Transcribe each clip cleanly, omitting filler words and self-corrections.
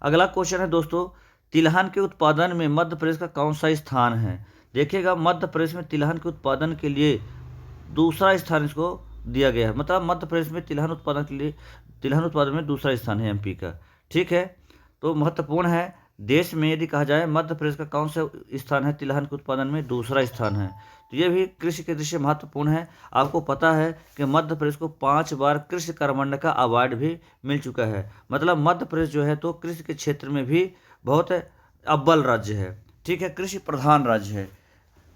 अगला क्वेश्चन है दोस्तों, तिलहन के उत्पादन में मध्य प्रदेश का कौन सा स्थान है। देखिएगा, मध्य प्रदेश में तिलहन के उत्पादन के लिए दूसरा स्थान इसको दिया गया है। मतलब मध्य प्रदेश में तिलहन उत्पादन के लिए, तिलहन उत्पादन में दूसरा स्थान है एमपी का। ठीक है, तो महत्वपूर्ण है। देश में यदि कहा जाए मध्य प्रदेश का कौन सा स्थान है तिलहन के उत्पादन में, दूसरा स्थान है। तो ये भी कृषि के दृष्टि से महत्वपूर्ण है। आपको पता है कि मध्य प्रदेश को 5 बार कृषि कर्मंड का अवार्ड भी मिल चुका है। मतलब मध्य प्रदेश जो है तो कृषि के क्षेत्र में भी बहुत अव्वल राज्य है। ठीक है, कृषि प्रधान राज्य है।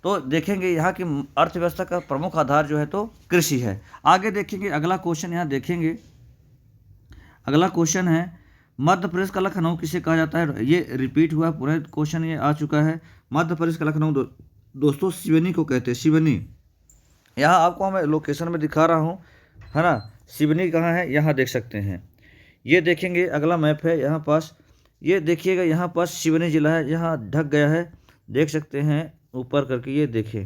तो देखेंगे यहाँ की अर्थव्यवस्था का प्रमुख आधार जो है तो कृषि है। आगे देखेंगे, अगला क्वेश्चन यहाँ देखेंगे। अगला क्वेश्चन है, मध्य प्रदेश का लखनऊ किसे कहा जाता है। ये रिपीट हुआ, पूरा क्वेश्चन ये आ चुका है। मध्य प्रदेश का लखनऊ दोस्तों सिवनी को कहते हैं, सिवनी। यहाँ आपको मैं लोकेशन में दिखा रहा हूँ, है ना। सिवनी कहाँ है, यहाँ देख सकते हैं। ये देखेंगे, अगला मैप है यहाँ पास। ये देखिएगा, यहाँ पास सिवनी जिला है, यहाँ ढक गया है, देख सकते हैं ऊपर करके, ये देखें,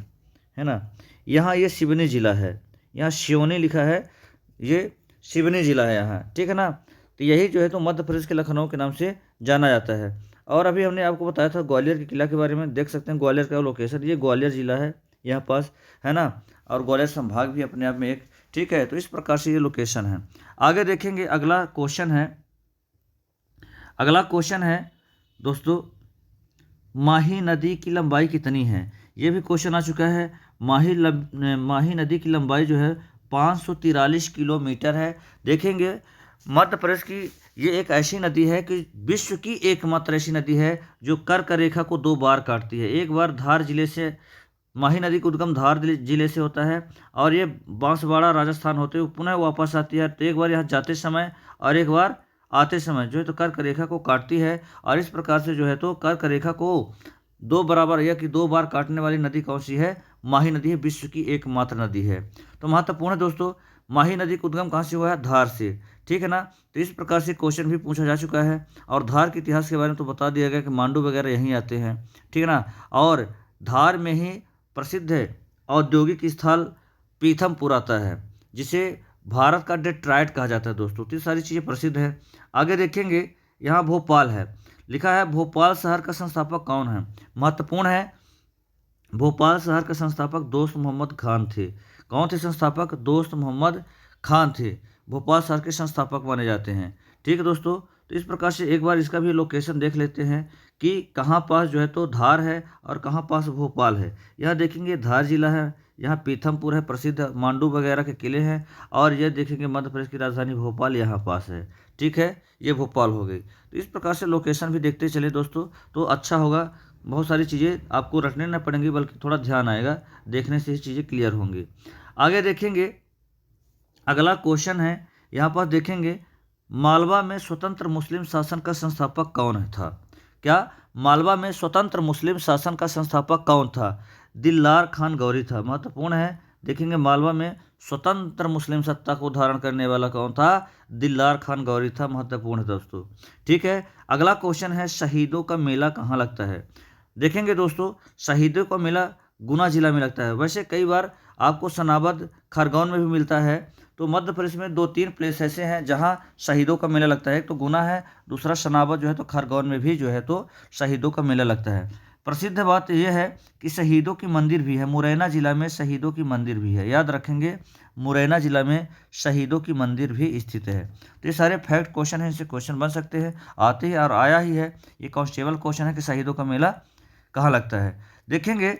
है ना। यहाँ ये सिवनी जिला है, यहाँ सिवनी लिखा है, ये सिवनी जिला है यहाँ। ठीक है ना। तो यही जो है तो मध्य प्रदेश के लखनऊ के नाम से जाना जाता है। और अभी हमने आपको बताया था ग्वालियर के किला के बारे में, देख सकते हैं ग्वालियर का लोकेशन, ये ग्वालियर जिला है यहाँ पास, है ना। और ग्वालियर संभाग भी अपने आप में एक। ठीक है, तो इस प्रकार से ये लोकेशन है। आगे देखेंगे, अगला क्वेश्चन है। अगला क्वेश्चन है दोस्तों, माही नदी की लंबाई कितनी है। ये भी क्वेश्चन आ चुका है। माही नदी की लंबाई जो है 543 किलोमीटर है। देखेंगे, मध्य प्रदेश की ये एक ऐसी नदी है कि विश्व की एकमात्र ऐसी नदी है जो कर्क रेखा को 2 बार काटती है। एक बार धार जिले से, माही नदी का उद्गम धार जिले से होता है और ये बांसवाड़ा राजस्थान होते हुए पुनः वापस आती है। तो एक बार यहाँ जाते समय और एक बार आते समय जो है तो कर्क रेखा को काटती है। और इस प्रकार से जो है तो कर्क रेखा को 2 बराबर या कि 2 बार काटने वाली नदी कौन सी है, माही नदी है, विश्व की एकमात्र नदी है। तो महत्वपूर्ण है दोस्तों, माही नदी का उद्गम कहाँ से हुआ है, धार से। ठीक है ना। तो इस प्रकार से क्वेश्चन भी पूछा जा चुका है। और धार के इतिहास के बारे में तो बता दिया गया कि मांडू वगैरह यहीं आते हैं। ठीक है ना। और धार में ही प्रसिद्ध औद्योगिक स्थल पीथमपुर आता है, जिसे भारत का डेट्राइट कहा जाता है दोस्तों। तो ये सारी चीज़ें प्रसिद्ध है। आगे देखेंगे, यहाँ भोपाल है, लिखा है भोपाल शहर का संस्थापक कौन है। महत्वपूर्ण है, भोपाल शहर के संस्थापक दोस्त मोहम्मद खान थे। कौन थे संस्थापक, दोस्त मोहम्मद खान थे, भोपाल शहर के संस्थापक माने जाते हैं। ठीक है दोस्तों। तो इस प्रकार से एक बार इसका भी लोकेशन देख लेते हैं कि कहाँ पास जो है तो धार है और कहाँ पास भोपाल है। यहाँ देखेंगे धार जिला है, यहाँ पीथमपुर है, प्रसिद्ध मांडू वगैरह के किले हैं। और ये देखेंगे मध्य प्रदेश की राजधानी भोपाल यहाँ पास है। ठीक है, ये भोपाल हो गई। तो इस प्रकार से लोकेशन भी देखते चले दोस्तों, तो अच्छा होगा। बहुत सारी चीज़ें आपको रटने न पड़ेंगी, बल्कि थोड़ा ध्यान आएगा, देखने से ही चीज़ें क्लियर होंगी। आगे देखेंगे, अगला क्वेश्चन है यहाँ पर देखेंगे, मालवा में स्वतंत्र मुस्लिम शासन का संस्थापक कौन था। क्या मालवा में स्वतंत्र मुस्लिम शासन का संस्थापक कौन था, दिलदार खान गौरी था। महत्वपूर्ण है, देखेंगे मालवा में स्वतंत्र मुस्लिम सत्ता को धारण करने वाला कौन था, दिलदार खान गौरी था। महत्वपूर्ण है दोस्तों। ठीक है, अगला क्वेश्चन है, शहीदों का मेला कहाँ लगता है। देखेंगे दोस्तों, शहीदों का मेला गुना जिला में लगता है। वैसे कई बार आपको सनाबद खरगोन में भी मिलता है। तो मध्य प्रदेश में 2-3 प्लेस ऐसे हैं जहां शहीदों का मेला लगता है। एक तो गुना है, दूसरा सनाबद जो है तो खरगोन में भी जो है तो शहीदों का मेला लगता है। प्रसिद्ध बात यह है कि शहीदों की मंदिर भी है, मुरैना जिला में शहीदों की मंदिर भी है। याद रखेंगे, मुरैना जिला में शहीदों की मंदिर भी स्थित है। तो ये सारे फैक्ट क्वेश्चन हैं, इनसे क्वेश्चन बन सकते हैं, आते ही और आया ही है। ये कांस्टेबल क्वेश्चन है कि शहीदों का मेला कहाँ लगता है। देखेंगे,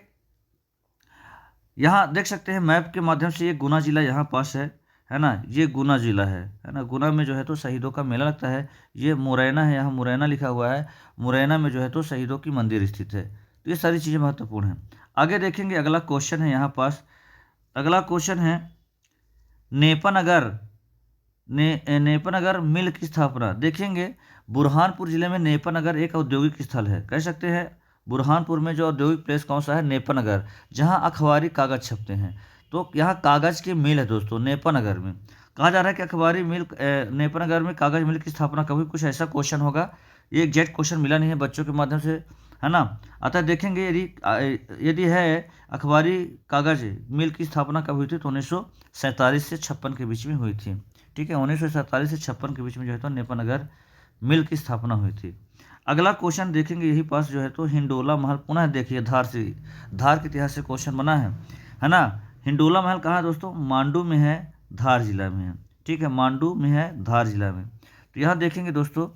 यहाँ देख सकते हैं मैप के माध्यम से, ये गुना जिला यहाँ पास है ना। ये गुना जिला है ना। गुना में जो है तो शहीदों का मेला लगता है। ये मुरैना है, यहाँ मुरैना लिखा हुआ है, मुरैना में जो है तो शहीदों की मंदिर स्थित है। तो ये सारी चीज़ें महत्वपूर्ण हैं। आगे देखेंगे, अगला क्वेश्चन है यहाँ पास। अगला क्वेश्चन है, नेपनगर नेपनगर मिल की स्थापना। देखेंगे, बुरहानपुर जिले में नेपनगर एक औद्योगिक स्थल है, कह सकते हैं। बुरहानपुर में जो औद्योगिक प्लेस कौन सा है, नेपनगर, जहां अखबारी कागज छपते हैं। तो यहाँ कागज की मिल है दोस्तों, नेपनगर में। कहा जा रहा है कि अखबारी मिल, नेपनगर में कागज मिल की स्थापना कभी, कुछ ऐसा क्वेश्चन होगा। ये एग्जैक्ट क्वेश्चन मिला नहीं है बच्चों के माध्यम से, है ना। अतः देखेंगे, यदि है अखबारी कागज मिल की स्थापना कब हुई थी, तो 1947 से 56 के बीच में हुई थी। ठीक है, 1947 से 56 के बीच में जो है तो नेपनगर मिल की स्थापना हुई थी। अगला क्वेश्चन देखेंगे यही पास जो है तो हिंडोला महल, पुनः देखिए धार के इतिहास से क्वेश्चन बना है ना। हिंडोला महल कहाँ है दोस्तों? मांडू में है, धार जिला में है। ठीक है, मांडू में है, धार जिला में। तो यहाँ देखेंगे दोस्तों,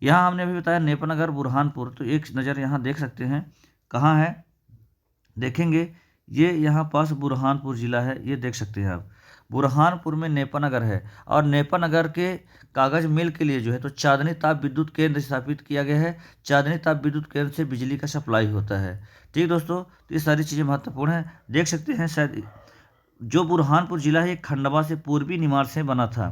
यहाँ हमने अभी बताया नेपानगर बुरहानपुर, तो एक नज़र यहाँ देख सकते हैं कहाँ है, देखेंगे ये यहाँ पास बुरहानपुर जिला है, ये देख सकते हैं आप। बुरहानपुर में नेपानगर है, और नेपानगर के कागज मिल के लिए जो है तो चांदनी ताप विद्युत केंद्र स्थापित किया गया है। चांदनी ताप विद्युत केंद्र से बिजली का सप्लाई होता है। ठीक दोस्तों, तो ये सारी चीज़ें महत्वपूर्ण हैं। देख सकते हैं शायद जो बुरहानपुर जिला है, खंडवा से पूर्वी निमाड़ से बना था।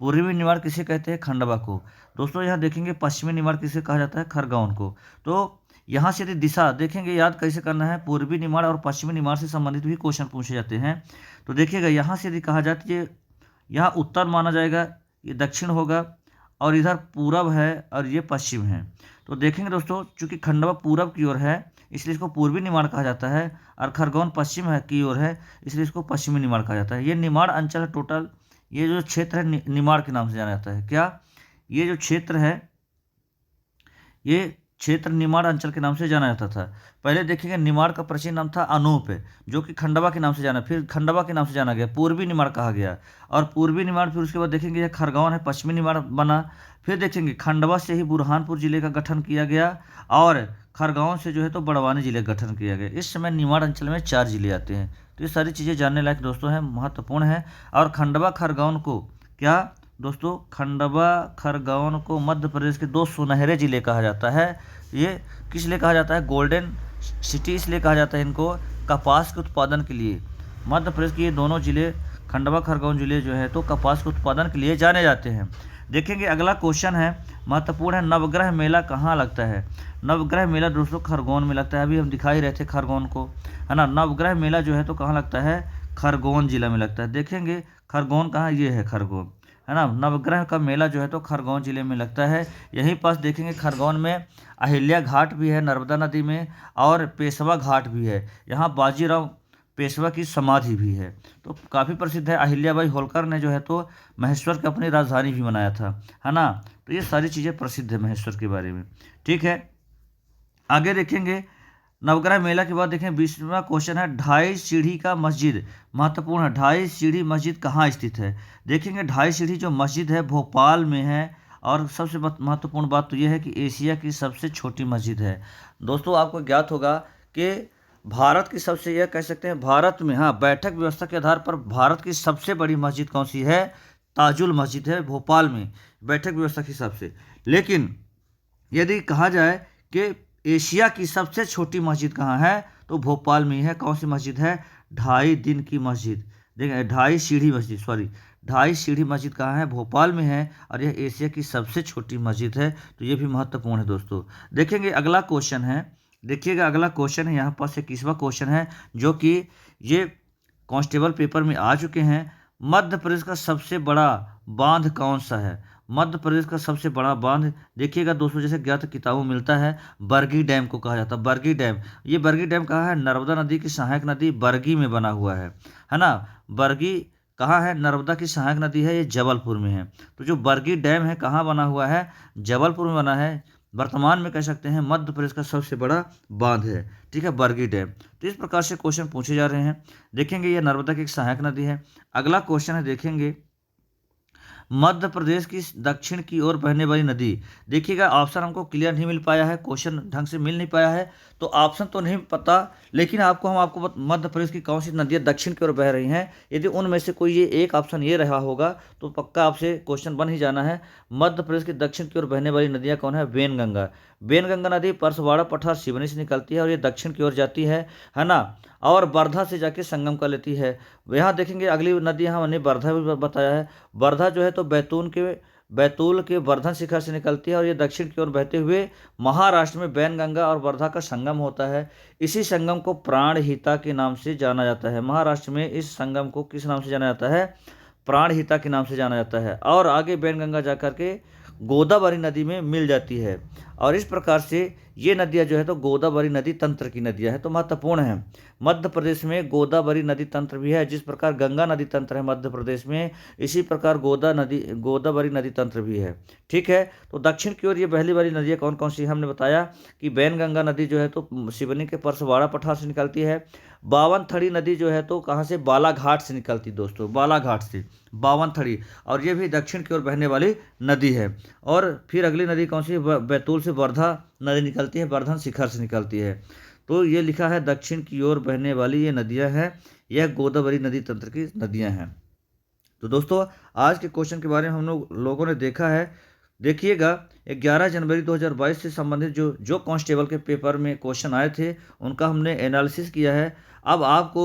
पूर्वी निमाड़ किसे कहते हैं? खंडवा को। दोस्तों यहाँ देखेंगे पश्चिमी निमाड़ किसे कहा जाता है? खरगोन को। तो यहाँ से यदि दिशा देखेंगे, याद कैसे करना है, पूर्वी निमाड़ और पश्चिमी निमाड़ से संबंधित भी क्वेश्चन पूछे जाते हैं। तो देखिएगा यहाँ से यदि कहा जाए तो ये यहाँ उत्तर माना जाएगा, ये दक्षिण होगा, और इधर पूरब है और ये पश्चिम है। तो देखेंगे दोस्तों, चूंकि खंडवा पूरब की ओर है इसलिए इसको पूर्वी निमाड़ कहा जाता है, और खरगोन पश्चिम है की ओर है इसलिए इसको पश्चिमी निमाड़ कहा जाता है। ये निमाड़ अंचल है टोटल, ये जो क्षेत्र है निमाड़ के नाम से जाना जाता है। क्या? ये जो क्षेत्र है, ये क्षेत्र निमाड़ अंचल के नाम से जाना जाता था। पहले देखेंगे निमाड़ का प्राचीन नाम था अनूप, जो कि खंडवा के नाम से जाना, फिर खंडवा के नाम से जाना गया, पूर्वी निमाड़ कहा गया, और पूर्वी निमाड़ फिर उसके बाद देखेंगे यह खरगोन है, पश्चिमी निमाड़ बना। फिर देखेंगे खंडवा से ही बुरहानपुर जिले का गठन किया गया, और खरगोन से जो है तो बड़वानी जिले का गठन किया गया। इस समय निमाड़ अंचल में 4 जिले आते हैं। तो ये सारी चीज़ें जानने लायक दोस्तों हैं, महत्वपूर्ण है। और खंडवा खरगोन को क्या दोस्तों? खंडवा खरगोन को मध्य प्रदेश के 2 सुनहरे जिले कहा जाता है। ये किस लिए कहा जाता है? गोल्डन सिटी इसलिए कहा जाता है इनको, कपास के उत्पादन के लिए। मध्य प्रदेश के ये दोनों जिले, खंडवा खरगोन जिले जो है तो कपास के उत्पादन के लिए जाने जाते हैं। देखेंगे अगला क्वेश्चन है, महत्वपूर्ण है, नवग्रह मेला कहाँ लगता है? नवग्रह मेला दोस्तों खरगोन में लगता है। अभी हम दिखा ही रहे थे खरगोन को, है ना। नवग्रह मेला जो है तो कहाँ लगता है? खरगोन जिला में लगता है। देखेंगे खरगोन कहाँ? ये है खरगोन, है ना। नवग्रह का मेला जो है तो खरगोन जिले में लगता है। यहीं पास देखेंगे खरगोन में अहिल्या घाट भी है नर्मदा नदी में, और पेशवा घाट भी है। यहाँ बाजीराव पेशवा की समाधि भी है, तो काफ़ी प्रसिद्ध है। अहिल्याबाई होलकर ने जो है तो महेश्वर की अपनी राजधानी भी बनाया था, है ना। तो ये सारी चीज़ें प्रसिद्ध है महेश्वर के बारे में। ठीक है, आगे देखेंगे नवग्रह मेला के बाद देखें 20वां क्वेश्चन है, ढाई सीढ़ी का मस्जिद, महत्वपूर्ण है। ढाई सीढ़ी मस्जिद कहाँ स्थित है? देखेंगे ढाई सीढ़ी जो मस्जिद है भोपाल में है, और सबसे महत्वपूर्ण बात तो यह है कि एशिया की सबसे छोटी मस्जिद है। दोस्तों आपको ज्ञात होगा कि भारत की सबसे, यह कह सकते हैं भारत में, हाँ, बैठक व्यवस्था के आधार पर भारत की सबसे बड़ी मस्जिद कौन सी है? ताजुल मस्जिद है भोपाल में, बैठक व्यवस्था के हिसाब से। लेकिन यदि कहा जाए कि एशिया की सबसे छोटी मस्जिद कहाँ है, तो भोपाल में है। कौन सी मस्जिद है? ढाई दिन की मस्जिद। देखिए ढाई सीढ़ी मस्जिद, सॉरी, ढाई सीढ़ी मस्जिद कहाँ है? भोपाल में है, और यह एशिया की सबसे छोटी मस्जिद है। तो ये भी महत्वपूर्ण है दोस्तों। देखेंगे अगला क्वेश्चन है, देखिएगा अगला क्वेश्चन है, यहाँ पास 21वां क्वेश्चन है, जो कि ये कांस्टेबल पेपर में आ चुके हैं। मध्य प्रदेश का सबसे बड़ा बांध कौन सा है? मध्य प्रदेश का सबसे बड़ा बांध, देखिएगा दोस्तों, जैसे ज्ञात किताबों में मिलता है, बरगी डैम को कहा जाता है। बरगी डैम, ये बरगी डैम कहाँ है? नर्मदा नदी की सहायक नदी बरगी में बना हुआ है ना। बरगी कहाँ है? नर्मदा की सहायक नदी है, ये जबलपुर में है। तो जो बरगी डैम है कहाँ बना हुआ है? जबलपुर में बना है। वर्तमान में कह सकते हैं मध्य प्रदेश का सबसे बड़ा बांध है, ठीक है, बरगी डैम। तो इस प्रकार से क्वेश्चन पूछे जा रहे हैं। देखेंगे ये नर्मदा की एक सहायक नदी है। अगला क्वेश्चन है, देखेंगे मध्य प्रदेश की दक्षिण की ओर बहने वाली नदी। देखिएगा ऑप्शन हमको क्लियर नहीं मिल पाया है, क्वेश्चन ढंग से मिल नहीं पाया है, तो ऑप्शन तो नहीं पता, लेकिन आपको मध्य प्रदेश की कौन सी नदियाँ दक्षिण की ओर बह रही हैं, यदि उनमें से कोई ये एक ऑप्शन ये रहा होगा तो पक्का आपसे क्वेश्चन बन ही जाना है। मध्य प्रदेश की दक्षिण की ओर बहने वाली नदियाँ कौन है? वेनगंगा। वेनगंगा नदी परसवाड़ा पठार सिवनी से निकलती है, और ये दक्षिण की ओर जाती है ना, और वर्धा से जाके संगम कर लेती है। यहाँ देखेंगे अगली नदी, यहाँ मैंने वर्धा भी बताया है। वर्धा जो है तो बैतूल के वर्धन शिखर से निकलती है, और ये दक्षिण की ओर बहते हुए महाराष्ट्र में वैनगंगा और वर्धा का संगम होता है। इसी संगम को प्राणहिता के नाम से जाना जाता है। महाराष्ट्र में इस संगम को किस नाम से जाना जाता है? प्राणहिता के नाम से जाना जाता है। और आगे वैनगंगा जाकर के गोदावरी नदी में मिल जाती है। और इस प्रकार से ये नदियाँ जो है तो गोदावरी नदी तंत्र की नदियाँ हैं, तो महत्वपूर्ण हैं। मध्य प्रदेश में गोदावरी नदी तंत्र भी है। जिस प्रकार गंगा नदी तंत्र है मध्य प्रदेश में, इसी प्रकार गोदावरी नदी तंत्र भी है। ठीक है, तो दक्षिण की ओर ये पहली वाली नदियाँ कौन कौन सी, हमने बताया कि बैनगंगा नदी जो है तो सिवनी के परसवाड़ा पठार से निकलती है। बावनथड़ी नदी जो है तो कहाँ से, बालाघाट से निकलती है दोस्तों, बालाघाट से बावनथड़ी, और ये भी दक्षिण की ओर बहने वाली नदी है। और फिर अगली नदी कौन सी है, बैतूल से वर्धा नदी निकलती है, वर्धन शिखर से निकलती है। तो ये लिखा है दक्षिण की ओर बहने वाली ये नदियाँ हैं, यह गोदावरी नदी तंत्र की नदियाँ हैं। तो दोस्तों आज के क्वेश्चन के बारे में हम लोगों ने देखा है। देखिएगा 11 जनवरी 2022 से संबंधित जो जो कांस्टेबल के पेपर में क्वेश्चन आए थे उनका हमने एनालिसिस किया है। अब आपको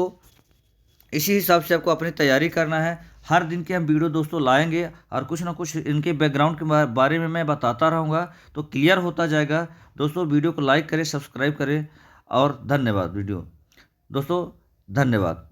इसी हिसाब से आपको अपनी तैयारी करना है। हर दिन के हम वीडियो दोस्तों लाएंगे और कुछ ना कुछ इनके बैकग्राउंड के बारे में मैं बताता रहूँगा, तो क्लियर होता जाएगा। दोस्तों वीडियो को लाइक करें, सब्सक्राइब करें और धन्यवाद। दोस्तों धन्यवाद।